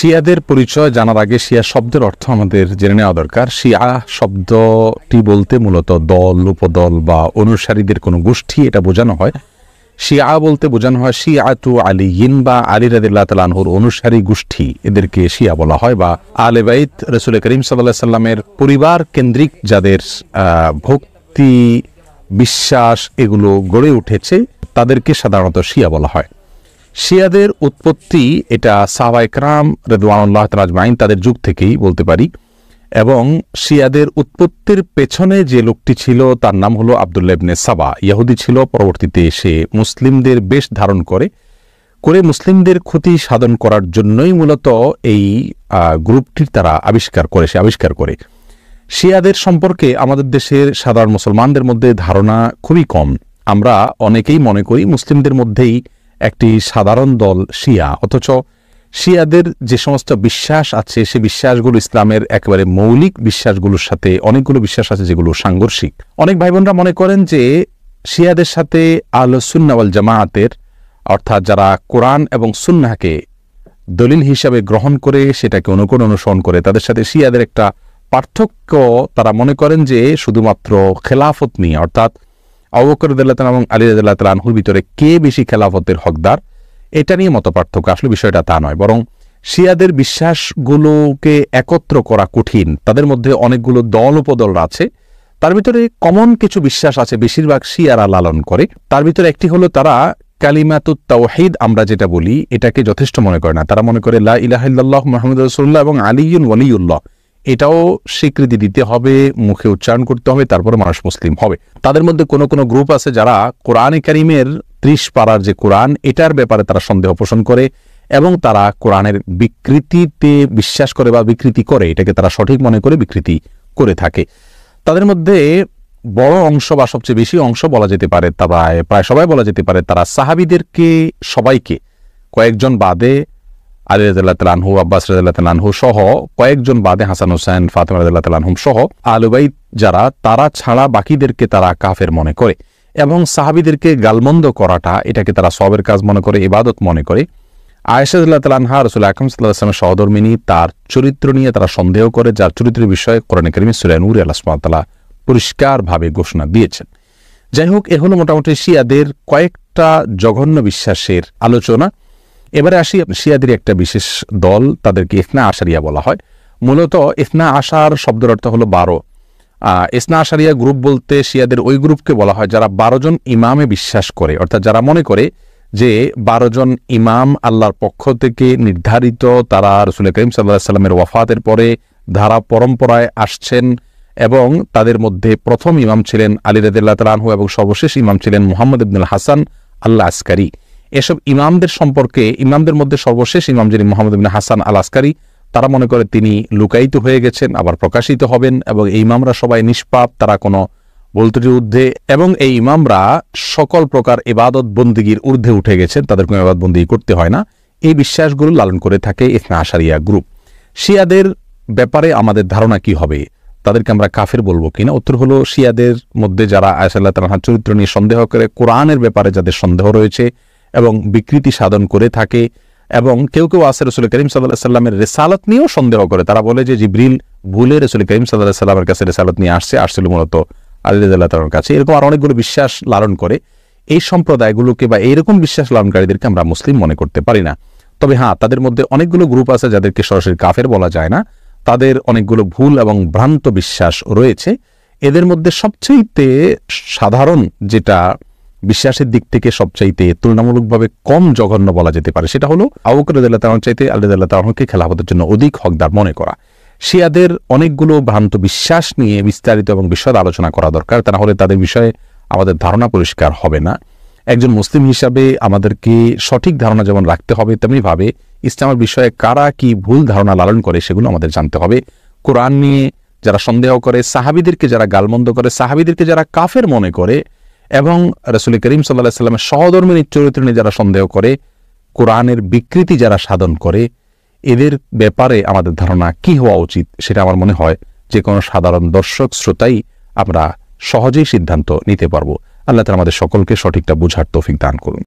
শিয়াদের পরিচয় জানার আগে শিয়া শব্দের অর্থ আমাদের জেনে নেওয়া দরকার। শিয়া শব্দটি বলতে মূলত দল, উপদল বা অনুসারীদের কোনো গোষ্ঠী এটা বোঝানো হয়। শিয়া বলতে বোঝানো হয় শিয়াতু আলিয়িন বা আলী রাদিয়াল্লাহু তাআলা আনহুর অনুসারী গোষ্ঠী, এদেরকে শিয়া বলা হয়। বা আলে বাইত রাসূল করিম সাল্লাল্লাহু আলাইহি সাল্লামের পরিবার কেন্দ্রিক যাদের ভক্তি বিশ্বাস এগুলো গড়ে উঠেছে তাদেরকে সাধারণত শিয়া বলা হয়। শিয়াদের উৎপত্তি এটা সাহাবায়ে কেরাম রিদওয়ানুল্লাহ তাআলা আজমাইন তাদের যুগ থেকেই বলতে পারি। এবং শিয়াদের উৎপত্তির পেছনে যে লোকটি ছিল তার নাম হলো আব্দুল্লাহ ইবনে সাবা। ইহুদি ছিল, পরবর্তীতে সে মুসলিমদের বেশ ধারণ করে মুসলিমদের ক্ষতি সাধন করার জন্যই মূলত এই গ্রুপটির তারা আবিষ্কার করে। শিয়াদের সম্পর্কে আমাদের দেশের সাধারণ মুসলমানদের মধ্যে ধারণা খুবই কম। আমরা অনেকেই মনে করি মুসলিমদের মধ্যেই একটি সাধারণ দল শিয়া, অথচ শিয়াদের যে সমস্ত বিশ্বাস আছে সে বিশ্বাসগুলো ইসলামের একেবারে মৌলিক বিশ্বাসগুলোর সাথে অনেকগুলো বিশ্বাস আছে যেগুলো সাংঘর্ষিক। অনেক ভাই বোনরা মনে করেন যে শিয়াদের সাথে আহলুস সুন্নাহ ওয়াল জামাআতের অর্থাৎ যারা কোরআন এবং সুন্নাহকে দলিল হিসাবে গ্রহণ করে সেটাকে অনুসরণ করে তাদের সাথে শিয়াদের একটা পার্থক্য তারা মনে করেন যে শুধুমাত্র খেলাফত নিয়ে, অর্থাৎ আবু বকর রাদিয়াল্লাহু তাআলা এবং আলী রাদিয়াল্লাহু তাআলা আনহুর ভিতরে কে বেশি খেলাফতের হকদার এটা নিয়ে মত পার্থক্য। আসলে বিষয়টা তা নয়, বরং শিয়াদের বিশ্বাসগুলোকে একত্র করা কঠিন। তাদের মধ্যে অনেকগুলো দল উপদল আছে, তার ভিতরে কমন কিছু বিশ্বাস আছে বেশিরভাগ শিয়ারা লালন করে। তার ভিতরে একটি হলো তারা কালিমাতুত তাওহীদ আমরা যেটা বলি এটাকে যথেষ্ট মনে করে না। তারা মনে করে লা ইলাহা ইল্লাল্লাহ মুহাম্মাদুর রাসূলুল্লাহ এবং আলিয়ুন ওয়ালিউল্লাহ এটাও স্বীকৃতি দিতে হবে, মুখে উচ্চারণ করতে হবে, তারপরে মানুষ মুসলিম হবে। তাদের মধ্যে কোনো কোনো গ্রুপ আছে যারা কোরআনে কারীমের 30 পারার যে কোরআন এটার ব্যাপারে তারা সন্দেহ পোষণ করে এবং তারা কোরআনের বিকৃতিতে বিশ্বাস করে বা বিকৃতি করে, এটাকে তারা সঠিক মনে করে বিকৃতি করে থাকে। তাদের মধ্যে বড় অংশ বা সবচেয়ে বেশি অংশ বলা যেতে পারে, প্রায় সবাই বলা যেতে পারে তারা সাহাবীদেরকে সবাইকে কয়েকজন বাদে আলী রাদিয়াল্লাহু তাআলা আনহু, আব্বাস রাদিয়াল্লাহু তাআলা আনহু সহ কয়েকজন বাদে হাসান হোসেন, ফাতেমা রাদিয়াল্লাহু তাআলা আনহুম সহ আহলে বাইত যারা তারা ছাড়া বাকিদেরকে তারা কাফের মনে করে এবং সাহাবীদেরকে গালমন্দ করাটা এটাকে তারা সওয়াবের কাজ মনে করে, ইবাদত মনে করে। আয়েশা রাদিয়াল্লাহু তাআলা আনহা রাসূল আকরাম সাল্লাল্লাহু আলাইহি ওয়াসাল্লামের সহধর্মিণী, তার চরিত্র নিয়ে তারা সন্দেহ করে, যার চরিত্রের বিষয়ে কোরআনে কারীমে সূরা নূরে আল্লাহ সুবহানাহু ওয়া তাআলা পরিষ্কারভাবে ঘোষণা দিয়েছেন। যাই হোক, এ হলো মোটামুটি শিয়াদের কয়েকটা জঘন্য বিশ্বাসের আলোচনা। এবারে আসি শিয়াদের একটা বিশেষ দল, তাদেরকে ইসনা আশারিয়া বলা হয়। মূলত ইসনা আশার শব্দের অর্থ হলো 12। ইসনা আশারিয়া গ্রুপ বলতে শিয়াদের ওই গ্রুপকে বলা হয় যারা 12 জন ইমামে বিশ্বাস করে, অর্থাৎ যারা মনে করে যে 12 জন ইমাম আল্লাহর পক্ষ থেকে নির্ধারিত, তারা রাসূল করিম সাল্লাল্লাহু আলাইহি ওয়াসাল্লামের ওয়াফাতের পরে ধারা পরম্পরায় আসছেন এবং তাদের মধ্যে প্রথম ইমাম ছিলেন আলী রাদিয়াল্লাহু তাআলা আনহু এবং সর্বশেষ ইমাম ছিলেন মুহাম্মদ ইবনুল হাসান আল আসকারী। এসব ইমামদের সম্পর্কে, ইমামদের মধ্যে সর্বশেষ ইমাম যিনি মুহাম্মদ ইবনে হাসান আল আসকারী, তারা মনে করে তিনি লুকায়িত হয়ে গেছেন, আবার প্রকাশিত হবেন এবং এই ইমামরা সবাই নিষ্পাপ, তারা কোনো ভুল ত্রুটির ঊর্ধ্বে এবং এই ইমামরা সকল প্রকার ইবাদত বন্দিগির ঊর্ধ্বে উঠে গেছেন, তাদের কোনো ইবাদত বন্দিগি করতে হয় না। এই বিশ্বাসগুলো লালন করে থাকে ইসনা আশারিয়া গ্রুপ। শিয়াদের ব্যাপারে আমাদের ধারণা কি হবে, তাদেরকে আমরা কাফের বলবো কিনা? উত্তর হলো শিয়াদের মধ্যে যারা আয়েশা রাদিয়াল্লাহু তাআলার চরিত্র নিয়ে সন্দেহ করে, কোরআনের ব্যাপারে যাদের সন্দেহ রয়েছে এবং বিকৃতি সাধন করে থাকে, এবং কেউ কেউ আছে রাসূল করিম সাল্লাল্লাহু আলাইহি ওয়াসাল্লামের রিসালাত নিয়েও সন্দেহ করে। তারা বলে যে জিবরিল ভুলে রাসূল করিম সাল্লাল্লাহু আলাইহি ওয়াসাল্লামের কাছে রিসালাত নিয়ে আসছিল মূলত আলী রাদিয়াল্লাহু তাআলার কাছে। এরকম আর অনেকগুলো বিশ্বাস লালন করে। এই সম্প্রদায়গুলোকে বা এইরকম বিশ্বাস লালনকারীদেরকে আমরা মুসলিম মনে করতে পারি না। তবে হ্যাঁ, তাদের মধ্যে অনেকগুলো গ্রুপ আছে যাদেরকে সরাসরি কাফের বলা যায় না, তাদের অনেকগুলো ভুল এবং ভ্রান্ত বিশ্বাস রয়েছে। এদের মধ্যে সবচেয়ে সাধারণ যেটা বিশ্বাসের দিক থেকে সবচাইতে তুলনামূলকভাবে কম জঘন্য বলা যেতে পারে সেটা হলো আবু বকর রাদিয়াল্লাহু তাআলা চাইতে আলী রাদিয়াল্লাহু তাআলাকে খেলাফতের জন্য অধিক হকদার মনে করা। শিয়াদের অনেকগুলো ভ্রান্ত বিশ্বাস নিয়ে বিস্তারিত এবং বিশদ আলোচনা করা দরকার, তা না হলে তাদের বিষয়ে আমাদের ধারণা পরিষ্কার হবে না। একজন মুসলিম হিসাবে আমাদেরকে সঠিক ধারণা যেমন রাখতে হবে, তেমনিভাবে ইসলামের বিষয়ে কারা কি ভুল ধারণা লালন করে সেগুলো আমাদের জানতে হবে। কোরআন নিয়ে যারা সন্দেহ করে, সাহাবীদেরকে যারা গালমন্দ করে, সাহাবীদেরকে যারা কাফের মনে করে এবং রাসূল করিম সাল্লাল্লাহু আলাইহি ওয়াসাল্লামের সহধর্মিণীর চরিত্র নিয়ে যারা সন্দেহ করে, কোরআনের বিকৃতি যারা সাধন করে, এদের ব্যাপারে আমাদের ধারণা কি হওয়া উচিত সেটা আমার মনে হয় যে কোনো সাধারণ দর্শক শ্রোতাই আমরা সহজেই সিদ্ধান্ত নিতে পারবো। আল্লাহ তাআলা আমাদের সকলকে সঠিকটা বুঝার তৌফিক দান করুন।